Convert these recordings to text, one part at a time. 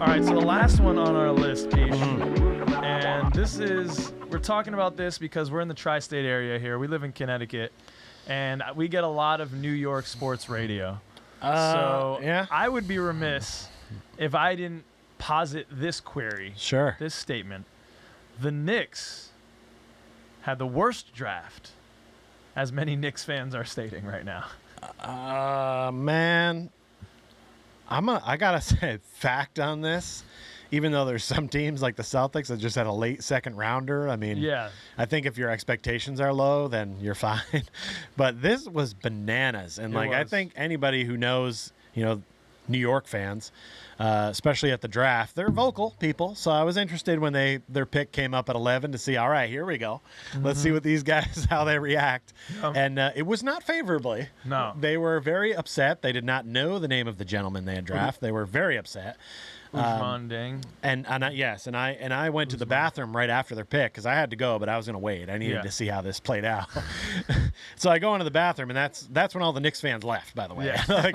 All right, so the last one on our list, Pich, and we're talking about this because we're in the tri-state area here. We live in Connecticut, and we get a lot of New York sports radio. Yeah. I would be remiss if I didn't posit this query, Sure. this statement. The Knicks had the worst draft, as many Knicks fans are stating right now. Man, I gotta say fact on this. Even though there's some teams like the Celtics that just had a late second rounder. I mean, Yeah. I think if your expectations are low, then you're fine. But this was bananas, and I think anybody who knows, New York fans, especially at the draft, they're vocal people. So I was interested when their pick came up at 11 to see, all right, here we go. Let's see what these guys, how they react. And it was not favorably. No. They were very upset. They did not know the name of the gentleman they had drafted. They were very upset. Usman Deng. And I went to the bathroom right after their pick because I had to go, but I was going to wait. I needed to see how this played out. So I go into the bathroom, and that's when all the Knicks fans left. By the way, Yeah.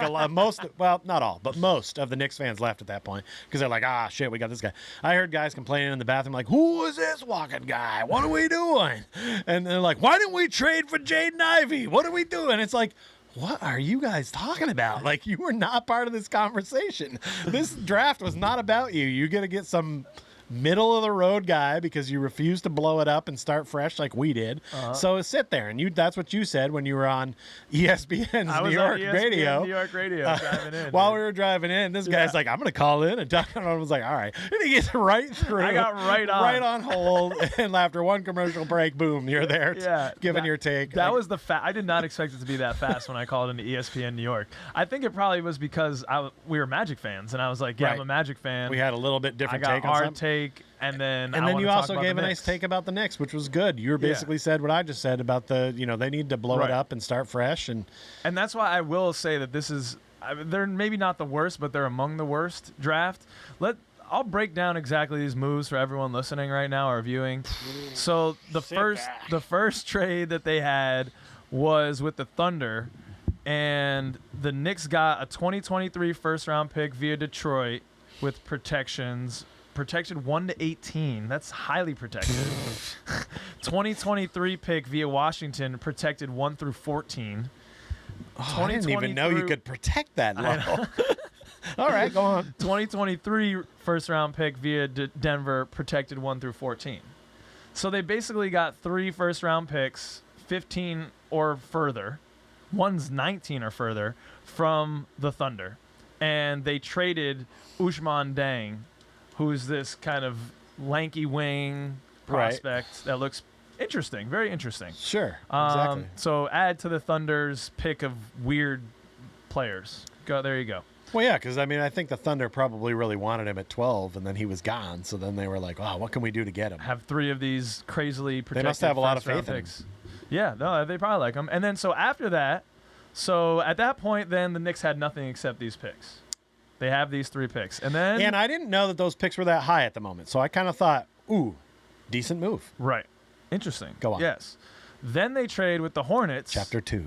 not all, but most of the Knicks fans left at that point because they're like, shit, we got this guy. I heard guys complaining in the bathroom like, who is this walking guy? What are we doing? And they're like, why didn't we trade for Jaden Ivey? What are we doing? It's like, what are you guys talking about? Like, you were not part of this conversation. This draft was not about you. You're going to get some middle-of-the-road guy because you refused to blow it up and start fresh like we did. So sit there. And that's what you said when you were on ESPN's New York radio. New York radio driving in. While we were driving in, this guy's like, I'm going to call in. And I was like, all right. And he gets right through. I got right on. Right on hold. And after one commercial break, boom, you're there giving your take. That was I did not expect it to be that fast when I called into ESPN New York. I think it probably was because we were Magic fans. And I was like, I'm a Magic fan. We had a little bit different take on something. Take, and then you also gave a nice take about the Knicks, which was good. You basically said what I just said about they need to blow it up and start fresh, and that's why I will say that this is they're maybe not the worst, but they're among the worst draft. I'll break down exactly these moves for everyone listening right now or viewing. So the first trade that they had was with the Thunder, and the Knicks got a 2023 first round pick via Detroit with protected 1 to 18. That's highly protected. 2023 pick via Washington, protected 1 through 14. I didn't even know you could protect that low. All right, go on. 2023 first round pick via Denver, protected 1 through 14. So they basically got 3 first round picks, 15 or further. One's 19 or further from the Thunder. And they traded Usman Deng, who's this kind of lanky wing prospect that looks interesting, very interesting. Sure, exactly. So add to the Thunder's pick of weird players. There you go. Well, yeah, because, I think the Thunder probably really wanted him at 12, and then he was gone. So then they were like, wow, what can we do to get him? Have 3 of these crazily protected. They must have a lot of faith in him. Yeah, no, they probably like him. And then so after that, at that point, then the Knicks had nothing except these picks. They have these 3 picks. And I didn't know that those picks were that high at the moment. So I kind of thought, ooh, decent move. Right. Interesting. Go on. Yes. Then they trade with the Hornets. Chapter 2.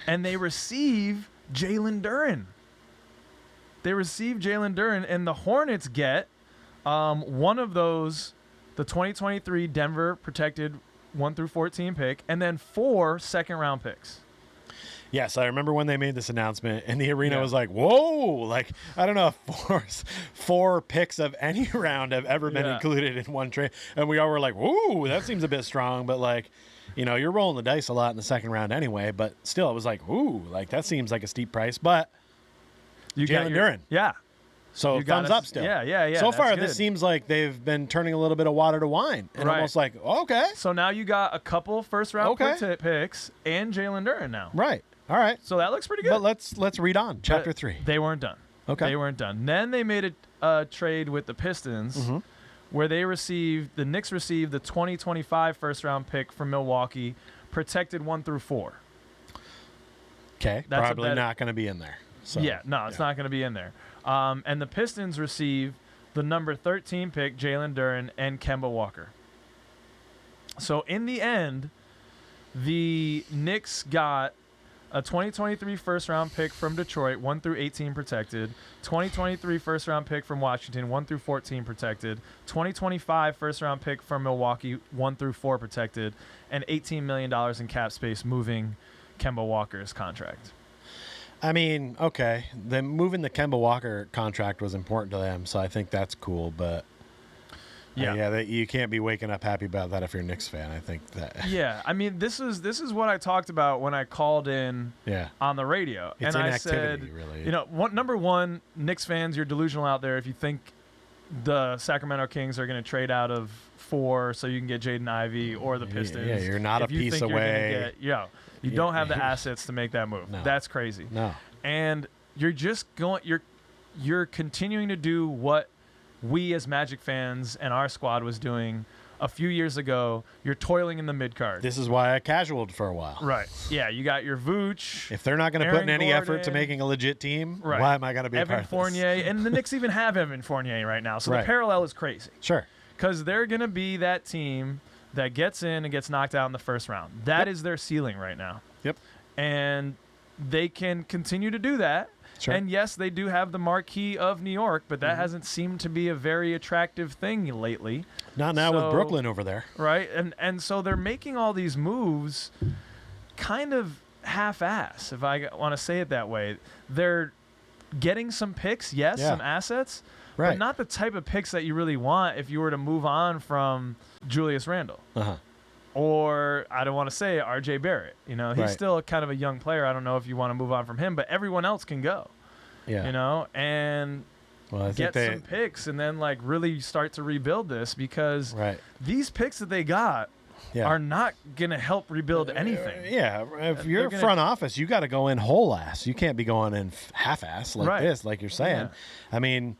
And they receive Jalen Duren. And the Hornets get one of those, the 2023 Denver protected 1 through 14 pick, and then 4 second-round picks. Yes, I remember when they made this announcement, and the arena was like, whoa! Like, I don't know if 4 picks of any round have ever been included in one trade. And we all were like, whoa, that seems a bit strong. But, you're rolling the dice a lot in the second round anyway. But still, it was like, ooh, that seems like a steep price. But Jalen Duren. Yeah. So thumbs up still. Yeah. So far, this seems like they've been turning a little bit of water to wine. And almost like, okay. So now you got a couple first-round picks and Jalen Duren now. Right. All right. So that looks pretty good. But let's read on. Chapter 3. They weren't done. Okay. They weren't done. Then they made a trade with the Pistons where the Knicks received the 2025 first-round pick from Milwaukee, protected 1 through 4. Okay. Probably not going to be in there. So, it's not going to be in there. And the Pistons receive the number 13 pick, Jalen Duren, and Kemba Walker. So in the end, the Knicks got a 2023 first-round pick from Detroit, 1 through 18 protected, 2023 first-round pick from Washington, 1 through 14 protected, 2025 first-round pick from Milwaukee, 1 through 4 protected, and $18 million in cap space moving Kemba Walker's contract. I mean, okay, then moving the Kemba Walker contract was important to them, so I think that's cool. But you can't be waking up happy about that if you're a Knicks fan. I think that. Yeah, I mean, this is what I talked about when I called in on the radio, It's and I inactivity, said, really. Number one, Knicks fans, you're delusional out there if you think the Sacramento Kings are going to trade out of 4 so you can get Jaden Ivey or the Pistons. Yeah, you're not if a you piece think away. You don't have the assets to make that move. No. That's crazy. No. And you're just you're continuing to do what we as Magic fans and our squad was doing a few years ago. You're toiling in the mid-card. This is why I casualed for a while. Right. Yeah, you got your Vooch. If they're not going to put in any effort to making a legit team, why am I going to be a part of this? Evan Fournier. And the Knicks even have Evan Fournier right now. So the parallel is crazy. Sure. Because they're going to be that team that gets in and gets knocked out in the first round. That is their ceiling right now. Yep. And they can continue to do that. Sure. And yes, they do have the marquee of New York, but that hasn't seemed to be a very attractive thing lately. Not now with Brooklyn over there. Right. And so they're making all these moves kind of half-ass, if I want to say it that way. They're getting some picks, some assets, but not the type of picks that you really want if you were to move on from Julius Randle. Uh-huh. Or I don't want to say RJ Barrett. He's still kind of a young player. I don't know if you want to move on from him, but everyone else can go. Yeah. And get some picks and then really start to rebuild this because these picks that they got are not going to help rebuild anything. Yeah. If you're front office, you got to go in whole ass. You can't be going in half ass like this, like you're saying. Yeah. I mean,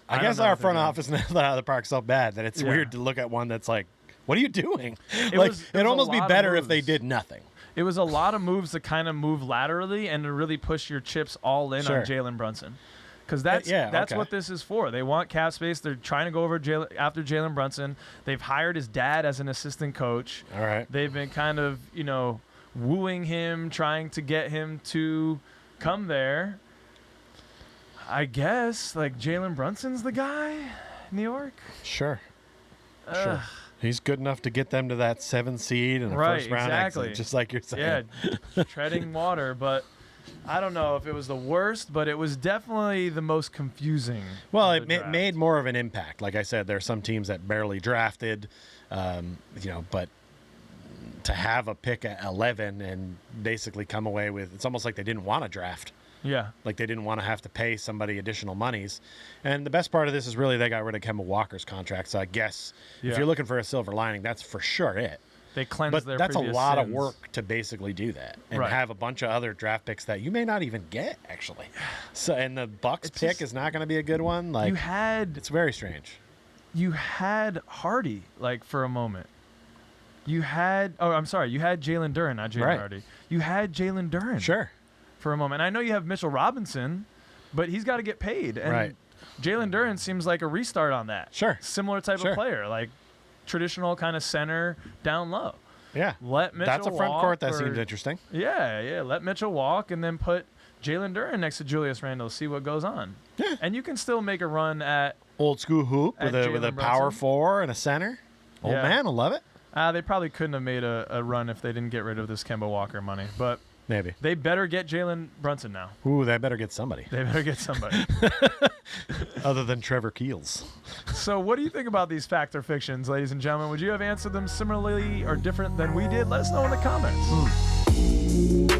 I guess our front office nailed that out of the park so bad that it's weird to look at one that's like, what are you doing? It'd almost be better if they did nothing. It was a lot of moves to kind of move laterally and to really push your chips all in on Jalen Brunson. Because that's what this is for. They want cap space. They're trying to go over after Jalen Brunson. They've hired his dad as an assistant coach. All right. They've been kind of, wooing him, trying to get him to come there. I guess, Jalen Brunson's the guy in New York? Sure. Sure. He's good enough to get them to that 7 seed and a first-round exit, just like you're saying. Yeah, treading water. But I don't know if it was the worst, but it was definitely the most confusing. Well, it made more of an impact. Like I said, there are some teams that barely drafted, but to have a pick at 11 and basically come away with, it's almost like they didn't want to draft. Yeah. Like they didn't want to have to pay somebody additional monies. And the best part of this is really they got rid of Kemba Walker's contract. So I guess if you're looking for a silver lining, that's for sure it. They cleansed their But that's a lot sins. of work to basically do that and have a bunch of other draft picks that you may not even get, actually. So and the Bucks pick is not going to be a good one. It's very strange. You had Hardy for a moment. You had Jalen Duren, not Jalen Hardy. You had Jalen Duren. Sure. For a moment. I know you have Mitchell Robinson, but he's got to get paid. And Jalen Duren seems like a restart on that. Sure. Similar type of player, traditional kind of center down low. Yeah. Let Mitchell That's a front walk court that seems interesting. Yeah. Let Mitchell walk and then put Jalen Duren next to Julius Randle, see what goes on. Yeah. And you can still make a run at old school hoop with a power 4 and a center. Old man will love it. They probably couldn't have made a run if they didn't get rid of this Kemba Walker money, but maybe they better get Jalen Brunson now. Ooh, they better get somebody. Other than Trevor Keels. So what do you think about these fact or fictions, ladies and gentlemen? Would you have answered them similarly or different than we did? Let us know in the comments.